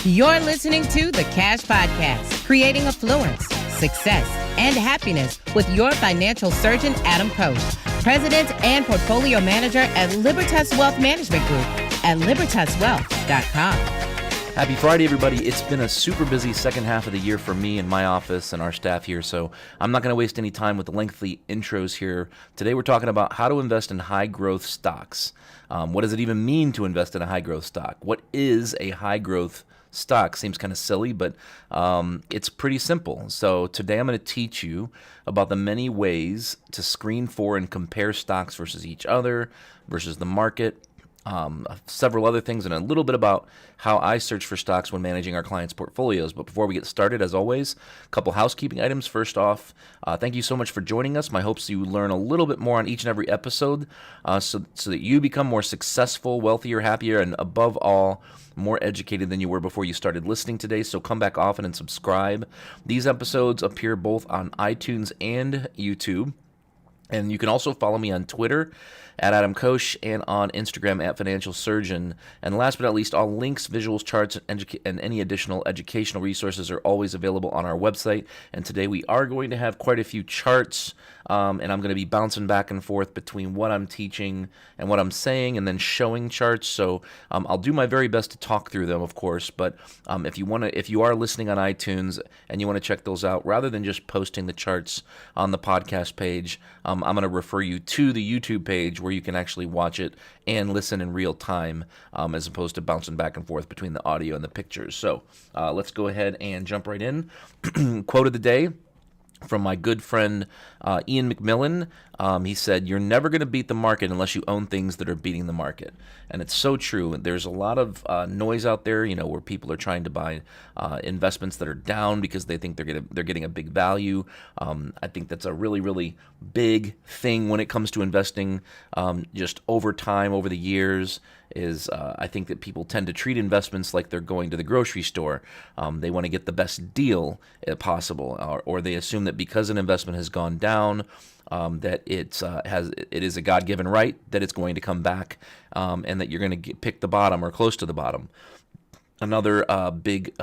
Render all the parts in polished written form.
You're listening to the Cash Podcast, creating affluence, success, and happiness with your financial surgeon, Adam Koch, President and Portfolio Manager at Libertas Wealth Management Group at libertaswealth.com. Happy Friday, everybody. It's been a super busy second half of the year for me and my office and our staff here, so I'm not going to waste any time with the lengthy intros here. Today we're talking about how to invest in high-growth stocks. What does it even mean to invest in a high-growth stock? What is a high-growth stock? Seems kind of silly, but it's pretty simple. So today I'm going to teach you about the many ways to screen for and compare stocks versus each other, versus the market, several other things, and a little bit about how I search for stocks when managing our clients' portfolios. But before we get started, as always, a couple housekeeping items. First off, thank you so much for joining us. My hope is you learn a little bit more on each and every episode so that you become more successful, wealthier, happier, and above all, more educated than you were before you started listening today. So come back often and subscribe. These episodes appear both on iTunes and YouTube. And you can also follow me on Twitter at Adam Koch and on Instagram at Financial Surgeon. And last but not least, all links, visuals, charts, and any additional educational resources are always available on our website. And today we are going to have quite a few charts, and I'm going to be bouncing back and forth between what I'm teaching and what I'm saying and then showing charts. So I'll do my very best to talk through them, of course. But if you are listening on iTunes and you want to check those out, rather than just posting the charts on the podcast page, I'm going to refer you to the YouTube page where you can actually watch it and listen in real time, as opposed to bouncing back and forth between the audio and the pictures. So let's go ahead and jump right in. Quote of the day from my good friend Ian McMillan. He said, "You're never going to beat the market unless you own things that are beating the market." And it's so true. There's a lot of noise out there, where people are trying to buy investments that are down because they think they're getting a big value. I think that's a really, really big thing when it comes to investing. Just over time, over the years, I think that people tend to treat investments like they're going to the grocery store. They want to get the best deal possible, or they assume that because an investment has gone down, that it is a God-given right that it's going to come back, and that you're going to pick the bottom or close to the bottom. Another big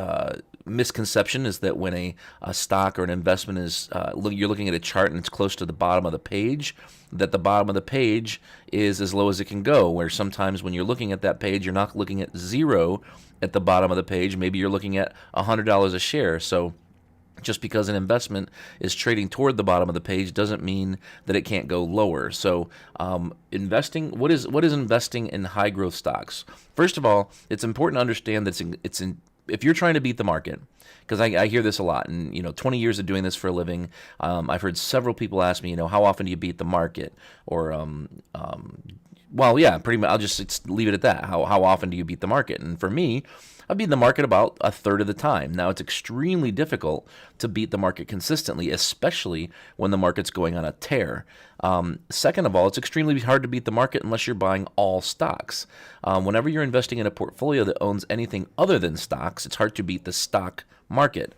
misconception is that when a stock or an investment is you're looking at a chart and it's close to the bottom of the page, that the bottom of the page is as low as it can go, where sometimes when you're looking at that page, you're not looking at zero at the bottom of the page. Maybe you're looking at $100 a share. So just because an investment is trading toward the bottom of the page doesn't mean that it can't go lower. So investing, what is investing in high growth stocks? First of all, it's important to understand that if you're trying to beat the market, because I hear this a lot, and 20 years of doing this for a living, I've heard several people ask me, how often do you beat the market? Or well, yeah, pretty much. I'll just leave it at that. How often do you beat the market? And for me, I beat the market about a third of the time. Now, it's extremely difficult to beat the market consistently, especially when the market's going on a tear. Second of all, it's extremely hard to beat the market unless you're buying all stocks. Whenever you're investing in a portfolio that owns anything other than stocks, it's hard to beat the stock market.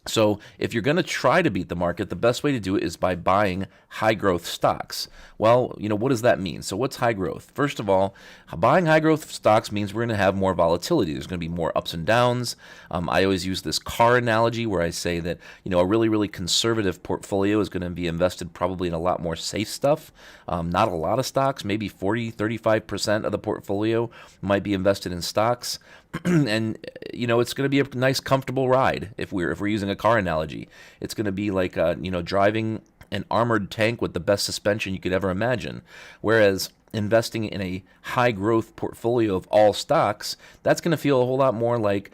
So if you're going to try to beat the market, the best way to do it is by buying high-growth stocks. Well, what does that mean? So what's high growth? First of all, buying high-growth stocks means we're going to have more volatility. There's going to be more ups and downs. I always use this car analogy where I say that, a really, really conservative portfolio is going to be invested probably in a lot more safe stuff. Not a lot of stocks, maybe 40, 35% of the portfolio might be invested in stocks. And, it's going to be a nice, comfortable ride if we're using a car analogy. It's going to be like, driving an armored tank with the best suspension you could ever imagine. Whereas investing in a high-growth portfolio of all stocks, that's going to feel a whole lot more like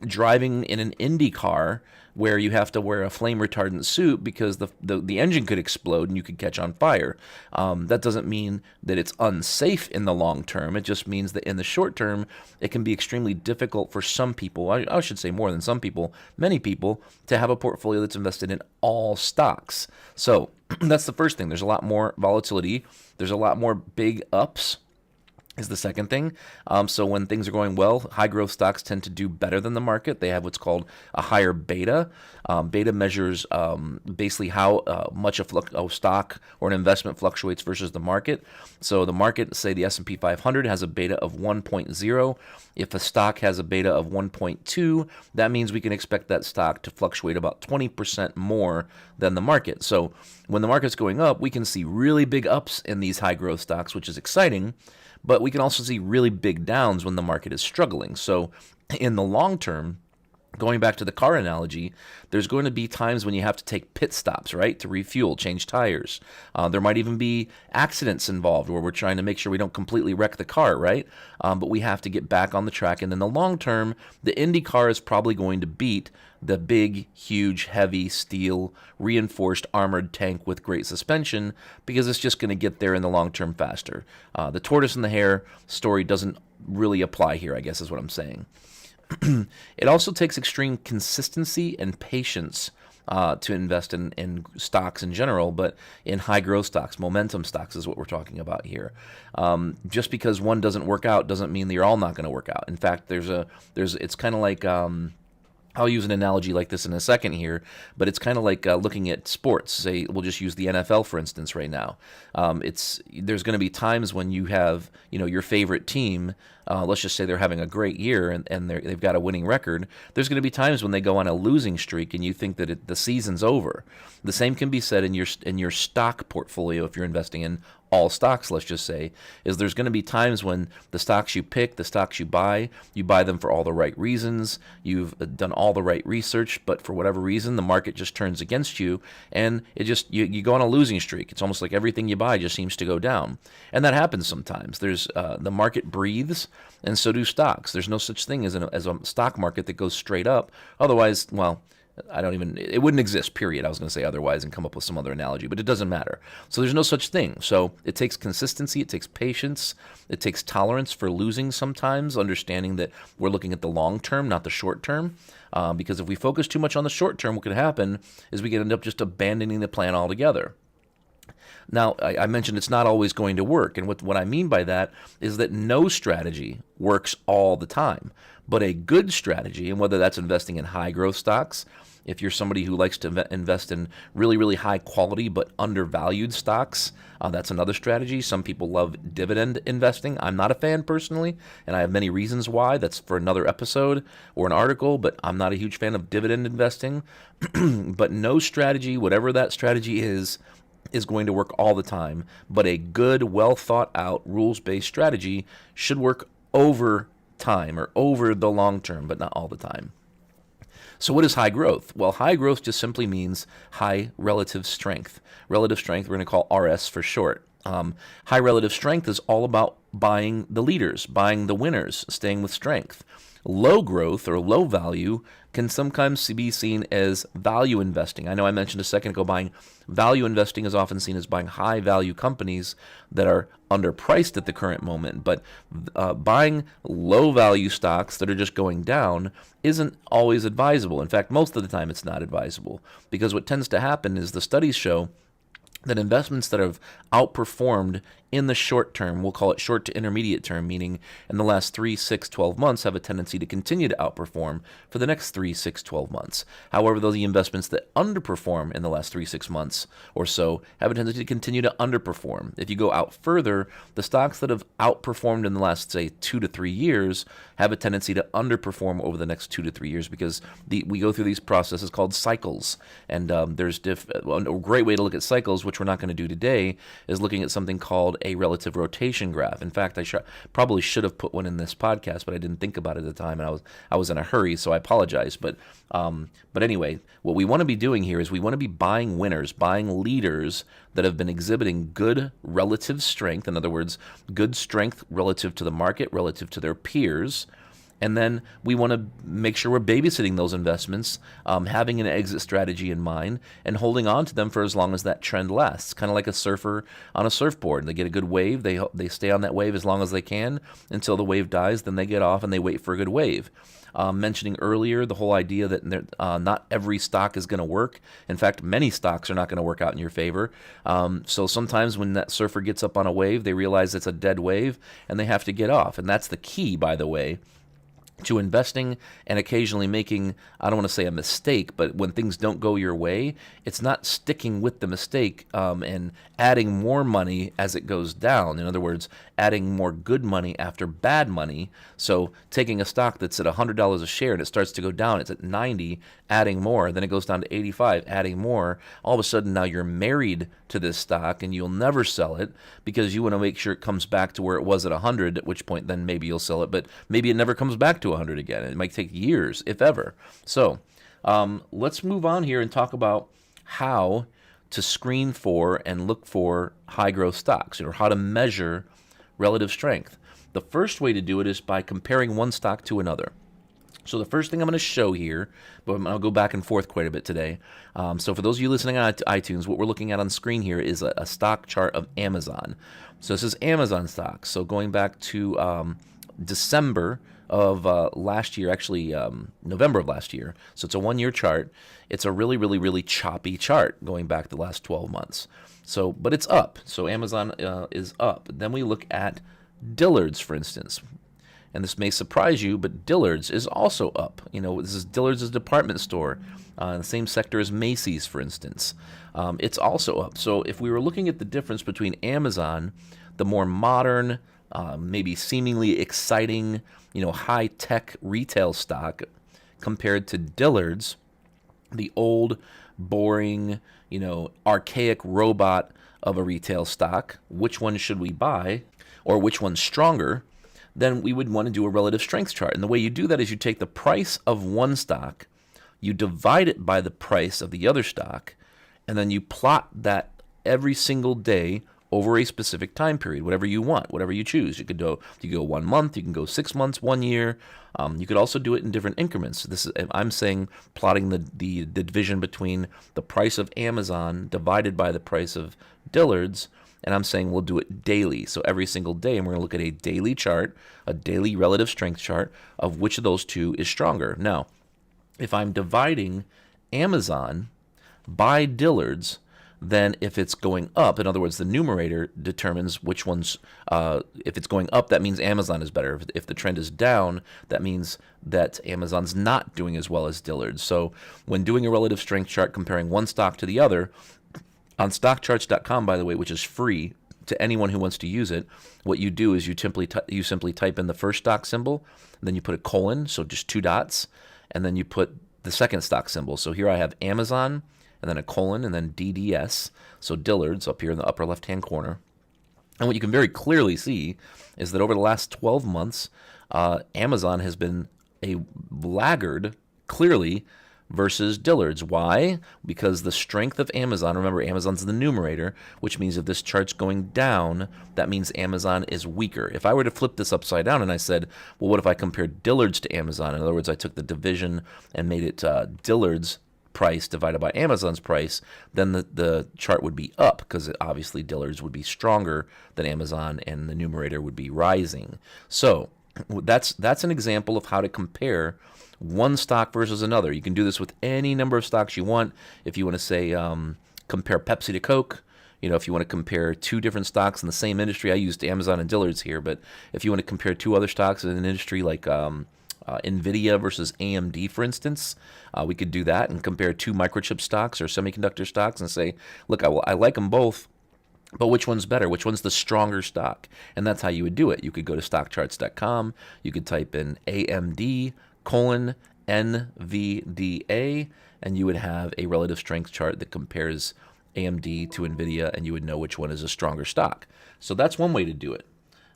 driving in an Indy car where you have to wear a flame retardant suit because the engine could explode and you could catch on fire. That doesn't mean that it's unsafe in the long term. It just means that in the short term, it can be extremely difficult for some people, I should say more than some people, many people, to have a portfolio that's invested in all stocks. So that's the first thing. There's a lot more volatility. There's a lot more big ups is the second thing. So when things are going well, high growth stocks tend to do better than the market. They have what's called a higher beta. Beta measures basically how much a stock or an investment fluctuates versus the market. So the market, say the S&P 500, has a beta of 1.0. If a stock has a beta of 1.2, that means we can expect that stock to fluctuate about 20% more than the market. So when the market's going up, we can see really big ups in these high growth stocks, which is exciting. But we can also see really big downs when the market is struggling. So in the long term, going back to the car analogy, there's going to be times when you have to take pit stops, right, to refuel, change tires. There might even be accidents involved where we're trying to make sure we don't completely wreck the car, right? But we have to get back on the track. And in the long term, the Indy car is probably going to beat the big, huge, heavy, steel, reinforced, armored tank with great suspension because it's just going to get there in the long term faster. The tortoise and the hare story doesn't really apply here, I guess is what I'm saying. It also takes extreme consistency and patience to invest in stocks in general, but in high growth stocks, momentum stocks is what we're talking about here. Just because one doesn't work out doesn't mean they're all not going to work out. In fact, it's kind of like I'll use an analogy like this in a second here, but it's kind of like looking at sports. Say we'll just use the NFL for instance right now. There's going to be times when you have your favorite team. Let's just say they're having a great year and they've got a winning record. There's going to be times when they go on a losing streak and you think that the season's over. The same can be said in your stock portfolio if you're investing in all stocks, let's just say, is there's going to be times when the stocks you pick, the stocks you buy them for all the right reasons, you've done all the right research, but for whatever reason, the market just turns against you, and you go on a losing streak. It's almost like everything you buy just seems to go down. And that happens sometimes. There's the market breathes, and so do stocks. There's no such thing as a stock market that goes straight up. Otherwise, well, it wouldn't exist, period. I was going to say otherwise and come up with some other analogy, but it doesn't matter. So there's no such thing. So it takes consistency, it takes patience, it takes tolerance for losing sometimes, understanding that we're looking at the long term, not the short term. Because if we focus too much on the short term, what could happen is we could end up just abandoning the plan altogether. Now, I mentioned it's not always going to work, and what I mean by that is that no strategy works all the time, but a good strategy, and whether that's investing in high growth stocks, if you're somebody who likes to invest in really, really high quality but undervalued stocks, that's another strategy. Some people love dividend investing. I'm not a fan personally, and I have many reasons why. That's for another episode or an article, but I'm not a huge fan of dividend investing. But no strategy, whatever that strategy is going to work all the time. But a good, well thought out, rules-based strategy should work over time or over the long term, but not all the time. So what is high growth? Well, high growth just simply means high relative strength. Relative strength, we're going to call RS for short. High relative strength is all about buying the leaders, buying the winners, staying with strength. Low growth or low value can sometimes be seen as value investing. I know I mentioned a second ago buying value investing is often seen as buying high value companies that are underpriced at the current moment, but buying low value stocks that are just going down isn't always advisable. In fact, most of the time it's not advisable, because what tends to happen is the studies show that investments that have outperformed in the short term, we'll call it short to intermediate term, meaning in the last 3, 6, 12 months, have a tendency to continue to outperform for the next 3, 6, 12 months. However, those investments that underperform in the last 3, 6 months or so have a tendency to continue to underperform. If you go out further, the stocks that have outperformed in the last, say, 2 to 3 years have a tendency to underperform over the next 2 to 3 years, because we go through these processes called cycles. And there's a great way to look at cycles, which we're not going to do today, is looking at something called a relative rotation graph. In fact, I probably should have put one in this podcast, but I didn't think about it at the time, and I was in a hurry, so I apologize. But anyway, what we want to be doing here is we want to be buying winners, buying leaders that have been exhibiting good relative strength. In other words, good strength relative to the market, relative to their peers, And then we want to make sure we're babysitting those investments, having an exit strategy in mind, and holding on to them for as long as that trend lasts. Kind of like a surfer on a surfboard. They get a good wave, they stay on that wave as long as they can until the wave dies, then they get off and they wait for a good wave. Mentioning earlier the whole idea that not every stock is going to work. In fact, many stocks are not going to work out in your favor. So sometimes when that surfer gets up on a wave, they realize it's a dead wave and they have to get off. And that's the key, by the way, to investing and occasionally making, I don't want to say a mistake, but when things don't go your way, it's not sticking with the mistake and adding more money as it goes down. In other words, adding more good money after bad money. So taking a stock that's at $100 a share and it starts to go down, it's at 90, adding more, then it goes down to 85, adding more. All of a sudden now you're married to this stock and you'll never sell it because you want to make sure it comes back to where it was at 100, at which point then maybe you'll sell it, but maybe it never comes back to 100 again. It might take years, if ever. So let's move on here and talk about how to screen for and look for high growth stocks, or how to measure relative strength. The first way to do it is by comparing one stock to another. So the first thing I'm going to show here, but I'll go back and forth quite a bit today. So for those of you listening on iTunes, what we're looking at on the screen here is a stock chart of Amazon. So this is Amazon stock. So going back to December of last year, actually November of last year. So it's a one-year chart. It's a really, really, really choppy chart going back the last 12 months. So, but it's up. So Amazon is up. Then we look at Dillard's, for instance. And this may surprise you, but Dillard's is also up. You know, this is Dillard's department store in the same sector as Macy's, for instance. It's also up. So if we were looking at the difference between Amazon, the more modern, maybe seemingly exciting, high-tech retail stock, compared to Dillard's, the old, boring, archaic robot of a retail stock, which one should we buy, or which one's stronger? Then we would want to do a relative strength chart. And the way you do that is you take the price of one stock, you divide it by the price of the other stock, and then you plot that every single day over a specific time period, whatever you want, whatever you choose. You could go 1 month, you can go 6 months, 1 year. You could also do it in different increments. I'm saying plotting the division between the price of Amazon divided by the price of Dillard's. And I'm saying we'll do it daily. So every single day, and we're going to look at a daily chart, a daily relative strength chart of which of those two is stronger. Now, if I'm dividing Amazon by Dillard's, then if it's going up, in other words, the numerator determines which one's, if it's going up, that means Amazon is better. If the trend is down, that means that Amazon's not doing as well as Dillard's. So when doing a relative strength chart comparing one stock to the other, on stockcharts.com, by the way, which is free to anyone who wants to use it, what you do is you simply type in the first stock symbol, then you put a colon, so just 2 dots, and then you put the second stock symbol. So here I have Amazon, and then a colon, and then DDS, so Dillard's up here in the upper left-hand corner. And what you can very clearly see is that over the last 12 months, Amazon has been a laggard, clearly, versus Dillard's. Why? Because the strength of Amazon, remember Amazon's the numerator, which means if this chart's going down, that means Amazon is weaker. If I were to flip this upside down and I said, well, what if I compared Dillard's to Amazon? In other words, I took the division and made it Dillard's price divided by Amazon's price, then the chart would be up because obviously Dillard's would be stronger than Amazon and the numerator would be rising. So that's an example of how to compare one stock versus another. You can do this with any number of stocks you want. If you want to say compare Pepsi to Coke, if you want to compare two different stocks in the same industry, I used Amazon and Dillard's here, but if you want to compare two other stocks in an industry like NVIDIA versus AMD, for instance, we could do that and compare two microchip stocks or semiconductor stocks and say, look, I like them both, but which one's better? Which one's the stronger stock? And that's how you would do it. You could go to stockcharts.com. You could type in AMD NVDA, and you would have a relative strength chart that compares AMD to NVIDIA, and you would know which one is a stronger stock. So that's one way to do it.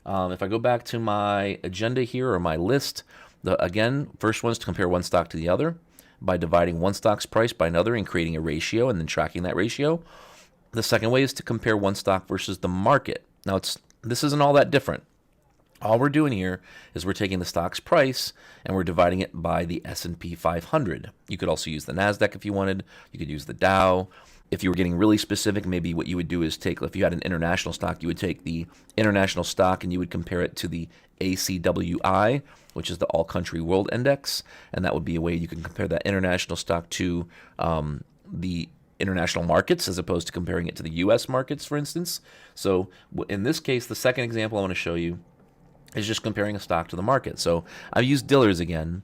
If I go back to my agenda here or my list, again, first one is to compare one stock to the other by dividing one stock's price by another and creating a ratio and then tracking that ratio. The second way is to compare one stock versus the market. Now, this isn't all that different. All we're doing here is we're taking the stock's price and we're dividing it by the S&P 500. You could also use the NASDAQ if you wanted. You could use the Dow. If you were getting really specific, maybe what you would do is take, if you had an international stock, you would take the international stock and you would compare it to the ACWI, which is the All Country World Index. And that would be a way you can compare that international stock to the international markets as opposed to comparing it to the U.S. markets, for instance. So in this case, the second example I want to show you is just comparing a stock to the market. So I've used Dillard's again,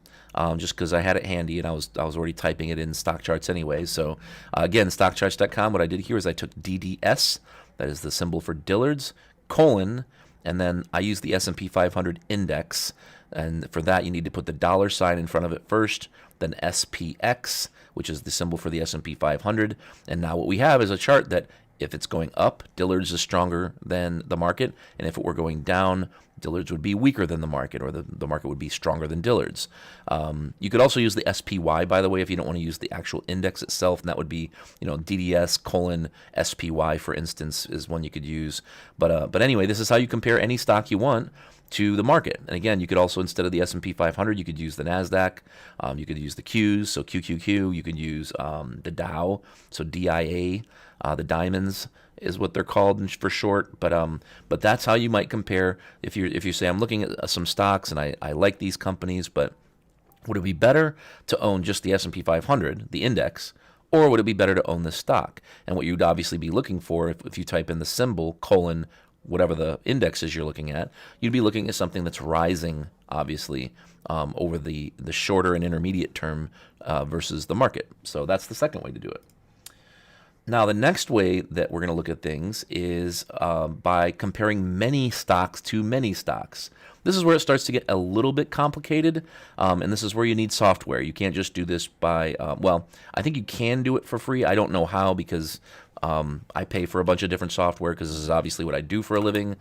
just because I had it handy and I was already typing it in stock charts anyway. So again, stockcharts.com, what I did here is I took DDS, that is the symbol for Dillard's, colon, and then I used the S&P 500 index. And for that, you need to put the dollar sign in front of it first, then SPX, which is the symbol for the S&P 500. And now what we have is a chart that if it's going up, Dillard's is stronger than the market. And if it were going down, Dillard's would be weaker than the market, or the market would be stronger than Dillard's. You could also use the SPY, by the way, if you don't want to use the actual index itself, and that would be, DDS colon SPY, for instance, is one you could use. But anyway, this is how you compare any stock you want to the market. And again, you could also, instead of the S&P 500, you could use the NASDAQ. You could use the Qs, so QQQ. You could use the Dow, so DIA. The diamonds is what they're called for short, but that's how you might compare. If you say, I'm looking at some stocks and I like these companies, but would it be better to own just the S&P 500, the index, or would it be better to own this stock? And what you'd obviously be looking for, if you type in the symbol colon whatever the index is you're looking at, you'd be looking at something that's rising, obviously, over the shorter and intermediate term versus the market. So that's the second way to do it. Now, the next way that we're going to look at things is by comparing many stocks to many stocks. This is where it starts to get a little bit complicated, and this is where you need software. You can't just do this by, I think you can do it for free. I don't know how, because I pay for a bunch of different software because this is obviously what I do for a living.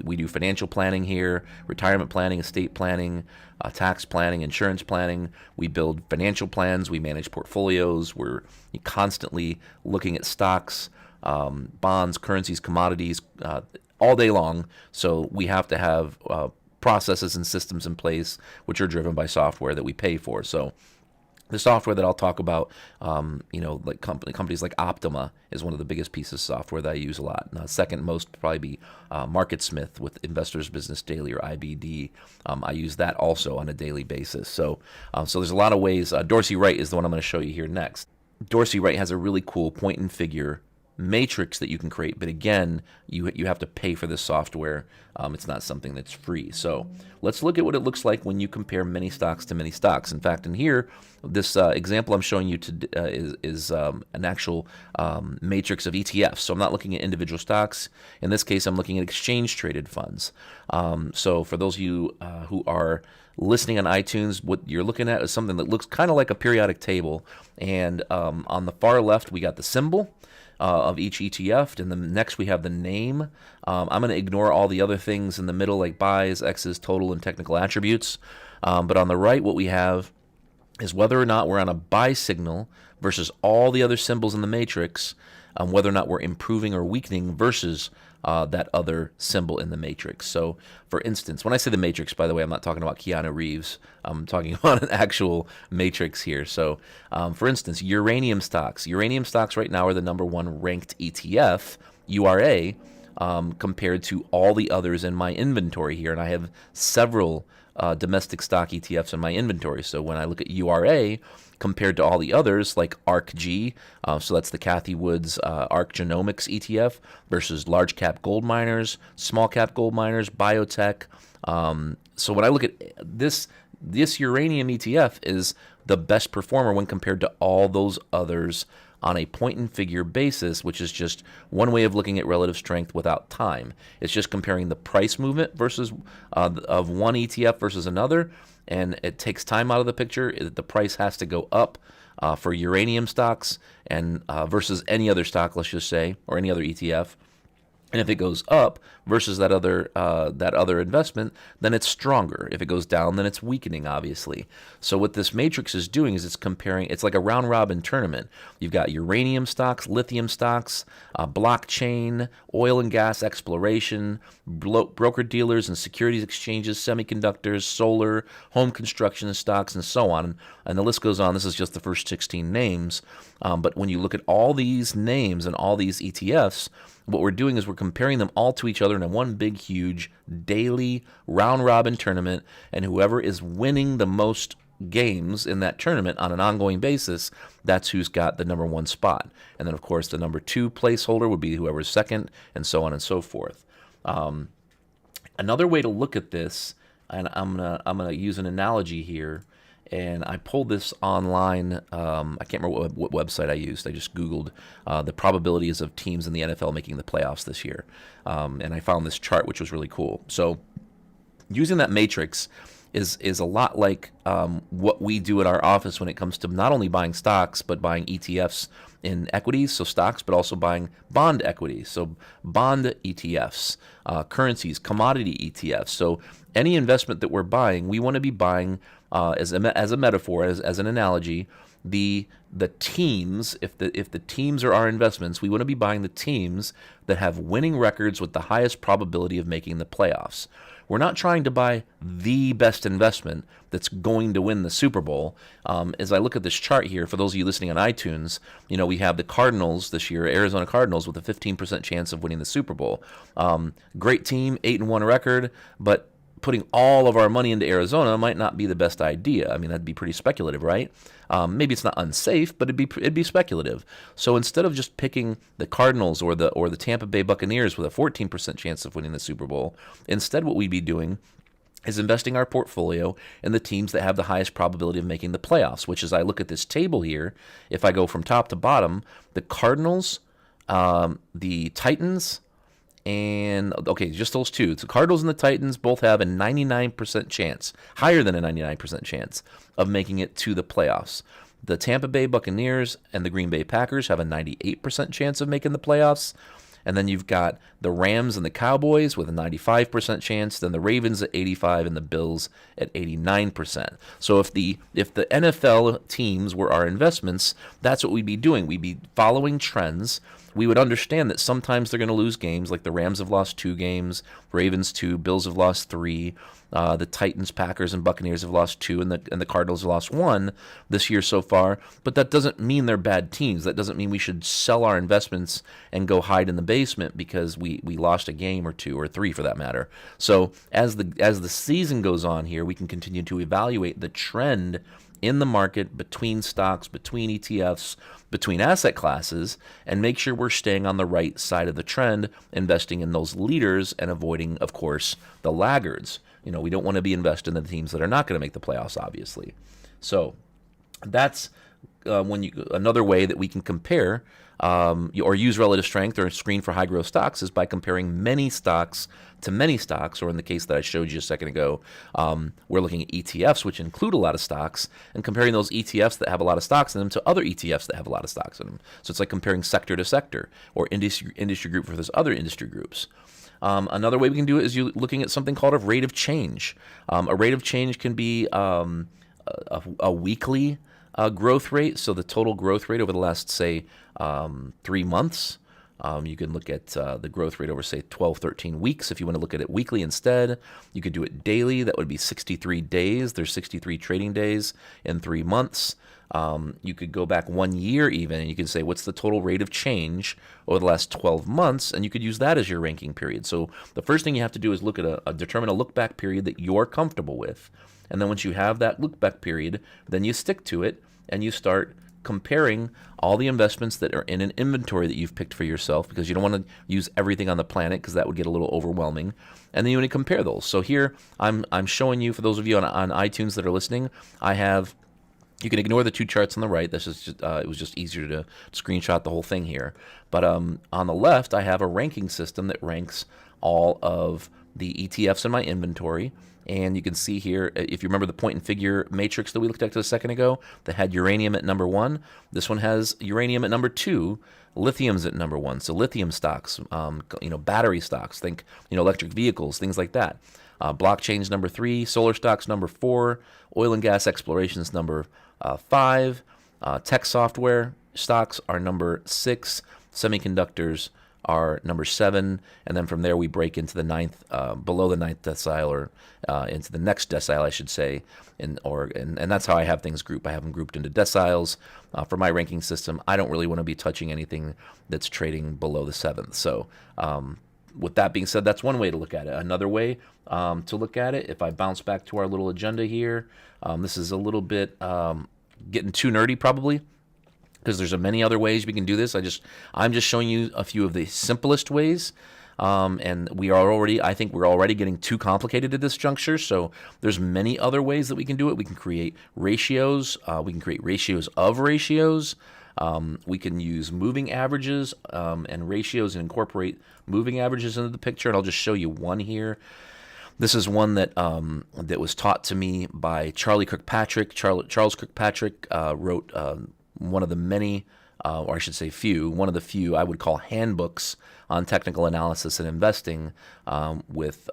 We do financial planning here, retirement planning, estate planning, tax planning, insurance planning. We build financial plans. We manage portfolios. We're constantly looking at stocks, bonds, currencies, commodities, all day long. So we have to have processes and systems in place which are driven by software that we pay for. So the software that I'll talk about, like companies like Optima is one of the biggest pieces of software that I use a lot. Now, second most would probably be MarketSmith with Investors Business Daily, or IBD. I use that also on a daily basis. So there's a lot of ways. Dorsey Wright is the one I'm going to show you here next. Dorsey Wright has a really cool point and figure matrix that you can create, but again, you have to pay for this software. It's not something that's free. So let's look at what it looks like when you compare many stocks to many stocks. In fact, in here, this example I'm showing you is an actual matrix of ETFs. So I'm not looking at individual stocks. In this case, I'm looking at exchange-traded funds. So for those of you who are listening on iTunes, what you're looking at is something that looks kind of like a periodic table. And on the far left, we got the symbol of each ETF, and then next we have the name. I'm going to ignore all the other things in the middle, like buys, X's, total, and technical attributes. But on the right, what we have is whether or not we're on a buy signal versus all the other symbols in the matrix, whether or not we're improving or weakening versus that other symbol in the matrix. So, for instance, when I say the matrix, by the way, I'm not talking about Keanu Reeves. I'm talking about an actual matrix here. So, for instance, uranium stocks. Uranium stocks right now are the number one ranked ETF, URA, compared to all the others in my inventory here. And I have several domestic stock ETFs in my inventory. So when I look at URA, compared to all the others, like ARCG, so that's the Cathie Woods ARC Genomics ETF, versus large cap gold miners, small cap gold miners, biotech. So when I look at this uranium ETF is the best performer when compared to all those others on a point and figure basis, which is just one way of looking at relative strength without time. It's just comparing the price movement versus of one ETF versus another, and it takes time out of the picture. The price has to go up for uranium stocks and versus any other stock, let's just say, or any other ETF. And if it goes up versus that other investment, then it's stronger. If it goes down, then it's weakening, obviously. So what this matrix is doing is it's comparing. It's like a round robin tournament. You've got uranium stocks, lithium stocks, blockchain, oil and gas exploration, broker dealers and securities exchanges, semiconductors, solar, home construction stocks, and so on. And the list goes on. This is just the first 16 names. But when you look at all these names and all these ETFs, what we're doing is we're comparing them all to each other in a one big, huge, daily round-robin tournament. And whoever is winning the most games in that tournament on an ongoing basis, that's who's got the number one spot. And then, of course, the number two placeholder would be whoever's second, and so on and so forth. Another way to look at this, and I'm gonna use an analogy here, and I pulled this online. I can't remember what website I used. I just Googled the probabilities of teams in the NFL making the playoffs this year, and I found this chart, which was really cool. So using that matrix is a lot like what we do at our office when it comes to not only buying stocks, but buying ETFs in equities, so stocks, but also buying bond equities, so bond ETFs, currencies, commodity ETFs. So any investment that we're buying, we want to be buying, as a metaphor, as an analogy, the teams. If the teams are our investments, we want to be buying the teams that have winning records with the highest probability of making the playoffs. We're not trying to buy the best investment that's going to win the Super Bowl. As I look at this chart here, for those of you listening on iTunes, we have the Cardinals this year, Arizona Cardinals, with a 15% chance of winning the Super Bowl. Great team, 8-1 record, but putting all of our money into Arizona might not be the best idea. I mean, that'd be pretty speculative, right? Maybe it's not unsafe, but it'd be speculative. So instead of just picking the Cardinals or the Tampa Bay Buccaneers with a 14% chance of winning the Super Bowl, instead what we'd be doing is investing our portfolio in the teams that have the highest probability of making the playoffs, which, as I look at this table here, if I go from top to bottom, the Cardinals, the Titans, and, okay, just those two. The Cardinals and the Titans both have a 99% chance, higher than a 99% chance, of making it to the playoffs. The Tampa Bay Buccaneers and the Green Bay Packers have a 98% chance of making the playoffs. And then you've got the Rams and the Cowboys with a 95% chance, then the Ravens at 85% and the Bills at 89%. So if the NFL teams were our investments, that's what we'd be doing. We'd be following trends. We would understand that sometimes they're going to lose games, like the Rams have lost 2 games, Ravens 2, Bills have lost 3, the Titans, Packers, and Buccaneers have lost 2, and the Cardinals have lost 1 this year so far. But that doesn't mean they're bad teams. That doesn't mean we should sell our investments and go hide in the basement because we lost a game or 2 or 3 for that matter. So as the season goes on here, we can continue to evaluate the trend in the market, between stocks, between ETFs, between asset classes, and make sure we're staying on the right side of the trend, investing in those leaders and avoiding, of course, the laggards. We don't want to be invested in the teams that are not going to make the playoffs, obviously. So that's another way that we can compare or use relative strength or screen for high growth stocks is by comparing many stocks to many stocks, or in the case that I showed you a second ago, we're looking at ETFs, which include a lot of stocks, and comparing those ETFs that have a lot of stocks in them to other ETFs that have a lot of stocks in them. So it's like comparing sector to sector or industry group versus other industry groups. Another way we can do it is looking at something called a rate of change. A rate of change can be a weekly growth rate, so the total growth rate over the last, say, 3 months. You can look at the growth rate over, say, 12, 13 weeks. If you want to look at it weekly instead, you could do it daily. That would be 63 days. There's 63 trading days in 3 months. You could go back 1 year even, and you can say, what's the total rate of change over the last 12 months? And you could use that as your ranking period. So the first thing you have to do is look at determine a look-back period that you're comfortable with. And then once you have that look-back period, then you stick to it, and you start comparing all the investments that are in an inventory that you've picked for yourself, because you don't want to use everything on the planet because that would get a little overwhelming. And then you want to compare those. So here I'm showing you, for those of you on iTunes that are listening, you can ignore the 2 charts on the right. This is just, it was just easier to screenshot the whole thing here. But on the left, I have a ranking system that ranks all of the ETFs in my inventory. And you can see here, if you remember the point and figure matrix that we looked at a second ago, that had uranium at number 1. This one has uranium at number 2. Lithium's at number 1. So lithium stocks, battery stocks, think, electric vehicles, things like that. Blockchain's number 3. Solar stocks number 4. Oil and gas exploration's number 5. Tech software stocks are number 6. Semiconductors are number 7, and then from there we break into the ninth, below the ninth decile, or into the next decile, I should say, and that's how I have things grouped. I have them grouped into deciles. For my ranking system, I don't really want to be touching anything that's trading below the 7th. So with that being said, that's one way to look at it. Another way to look at it, if I bounce back to our little agenda here, this is a little bit getting too nerdy probably, because there's many other ways we can do this. I'm just showing you a few of the simplest ways. And I think we're already getting too complicated at this juncture. So there's many other ways that we can do it. We can create ratios. We can create ratios of ratios. We can use moving averages and ratios and incorporate moving averages into the picture. And I'll just show you one here. This is one that was taught to me by Charlie Kirkpatrick. Charles Kirkpatrick wrote one of the many, or I should say one of the few I would call handbooks on technical analysis and investing with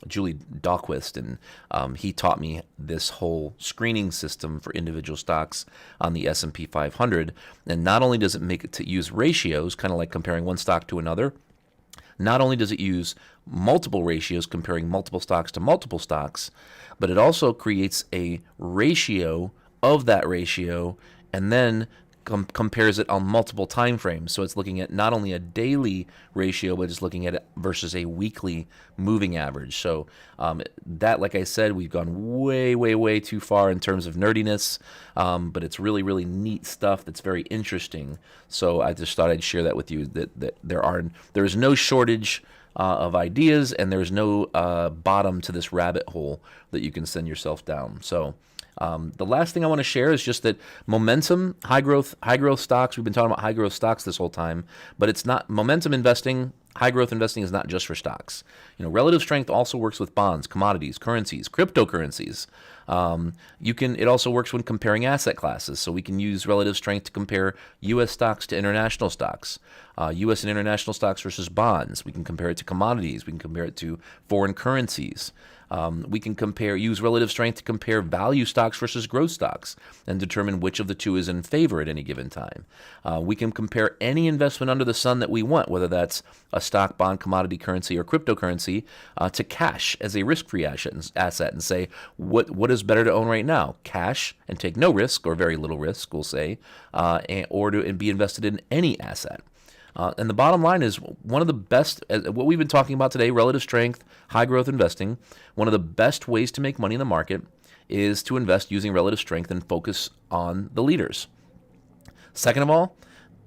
Julie Dahlquist. And he taught me this whole screening system for individual stocks on the S&P 500. And not only does it make it to use ratios, kind of like comparing one stock to another, not only does it use multiple ratios, comparing multiple stocks to multiple stocks, but it also creates a ratio of that ratio and then compares it on multiple time frames. So it's looking at not only a daily ratio, but it's looking at it versus a weekly moving average. So that, like I said, we've gone way, way, way too far in terms of nerdiness, but it's really, really neat stuff that's very interesting. So I just thought I'd share that with you, that there is no shortage of ideas, and there's no bottom to this rabbit hole that you can send yourself down. So the last thing I want to share is just that momentum, high growth stocks. We've been talking about high growth stocks this whole time, but it's not momentum investing. High growth investing is not just for stocks. Relative strength also works with bonds, commodities, currencies, cryptocurrencies. It also works when comparing asset classes. So we can use relative strength to compare U.S. stocks to international stocks, U.S. and international stocks versus bonds. We can compare it to commodities. We can compare it to foreign currencies. We can use relative strength to compare value stocks versus growth stocks and determine which of the two is in favor at any given time. We can compare any investment under the sun that we want, whether that's a stock, bond, commodity, currency, or cryptocurrency, to cash as a risk-free asset and say, what is better to own right now? Cash and take no risk, or very little risk, we'll say, or to be invested in any asset. And the bottom line is, one of the best, what we've been talking about today, relative strength, high growth investing, one of the best ways to make money in the market is to invest using relative strength and focus on the leaders. Second of all,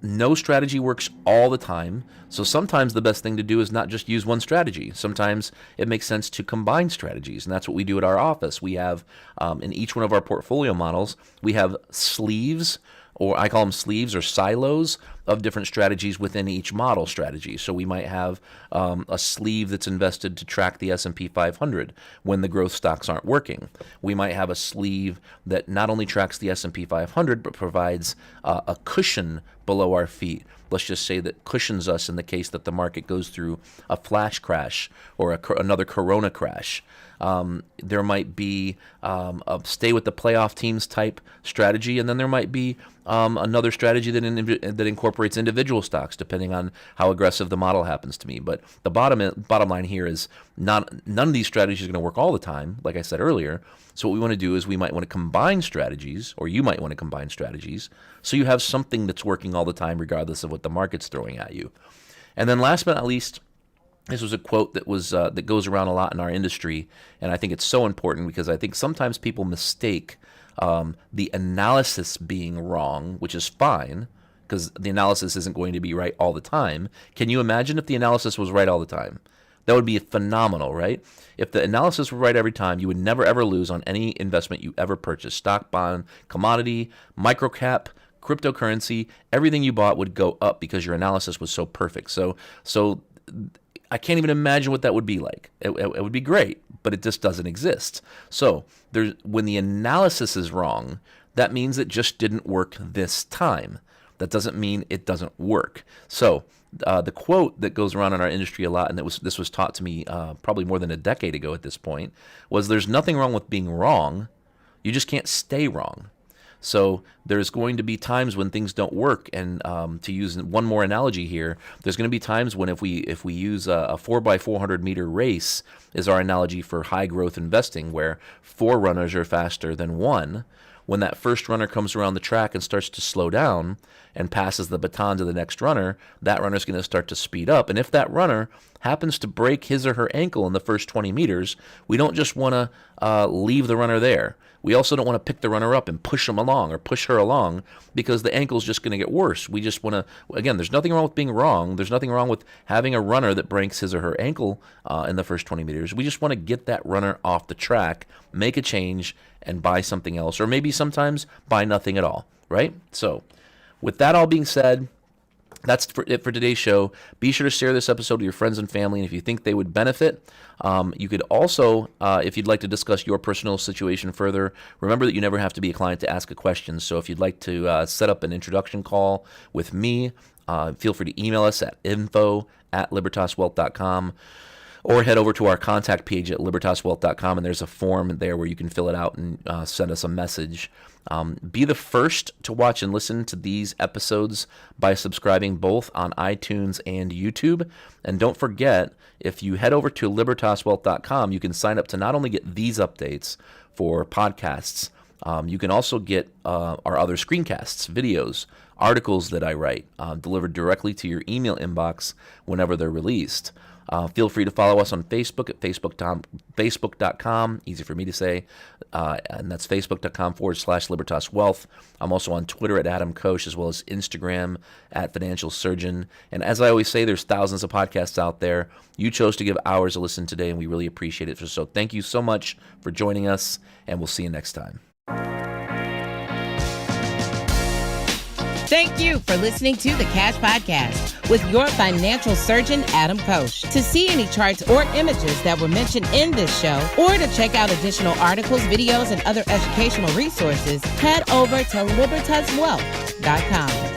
no strategy works all the time. So sometimes the best thing to do is not just use one strategy. Sometimes it makes sense to combine strategies. And that's what we do at our office. We have, in each one of our portfolio models, we have sleeves, or I call them sleeves or silos of different strategies within each model strategy. So we might have a sleeve that's invested to track the S&P 500 when the growth stocks aren't working. We might have a sleeve that not only tracks the S&P 500 but provides a cushion below our feet. Let's just say that cushions us in the case that the market goes through a flash crash or another corona crash. There might be a stay with the playoff teams type strategy, and then there might be another strategy that incorporates individual stocks, depending on how aggressive the model happens to me. But the bottom line here is none of these strategies are going to work all the time, like I said earlier. So what we want to do is we might want to combine strategies, or you might want to combine strategies, so you have something that's working all the time, regardless of what the market's throwing at you. And then last but not least, this was a quote that goes around a lot in our industry, and I think it's so important because I think sometimes people mistake the analysis being wrong, which is fine, because the analysis isn't going to be right all the time. Can you imagine if the analysis was right all the time? That would be phenomenal, right? If the analysis were right every time, you would never ever lose on any investment you ever purchased. Stock, bond, commodity, microcap, cryptocurrency, everything you bought would go up because your analysis was so perfect. So I can't even imagine what that would be like. It would be great, but it just doesn't exist. So when the analysis is wrong, that means it just didn't work this time. That doesn't mean it doesn't work. So the quote that goes around in our industry a lot, and this was taught to me probably more than a decade ago at this point, was there's nothing wrong with being wrong. You just can't stay wrong. So there's going to be times when things don't work. And to use one more analogy here, there's going to be times when if we use a 4x400 meter race is our analogy for high growth investing, where 4 runners are faster than 1. When that first runner comes around the track and starts to slow down and passes the baton to the next runner, that runner's going to start to speed up. And if that runner happens to break his or her ankle in the first 20 meters, we don't just want to leave the runner there. We also don't want to pick the runner up and push him along or push her along, because the ankle's just going to get worse. We just want to, again, there's nothing wrong with being wrong. There's nothing wrong with having a runner that breaks his or her ankle in the first 20 meters. We just want to get that runner off the track, make a change, and buy something else, or maybe sometimes buy nothing at all, right? So with that all being said, that's it for today's show. Be sure to share this episode with your friends and family, and if you think they would benefit, you could also, if you'd like to discuss your personal situation further, remember that you never have to be a client to ask a question. So if you'd like to set up an introduction call with me, feel free to email us at info@libertaswealth.com. Or head over to our contact page at libertaswealth.com, and there's a form there where you can fill it out and send us a message. Be the first to watch and listen to these episodes by subscribing both on iTunes and YouTube. And don't forget, if you head over to libertaswealth.com, you can sign up to not only get these updates for podcasts, you can also get our other screencasts, videos, articles that I write delivered directly to your email inbox whenever they're released. Feel free to follow us on Facebook at facebook.com, easy for me to say, and that's facebook.com/LibertasWealth. I'm also on Twitter at Adam Koch, as well as Instagram at Financial Surgeon. And as I always say, there's thousands of podcasts out there. You chose to give ours a listen today, and we really appreciate it. So thank you so much for joining us, and we'll see you next time. Thank you for listening to the Cash Podcast with your financial surgeon, Adam Koch. To see any charts or images that were mentioned in this show, or to check out additional articles, videos, and other educational resources, head over to libertaswealth.com.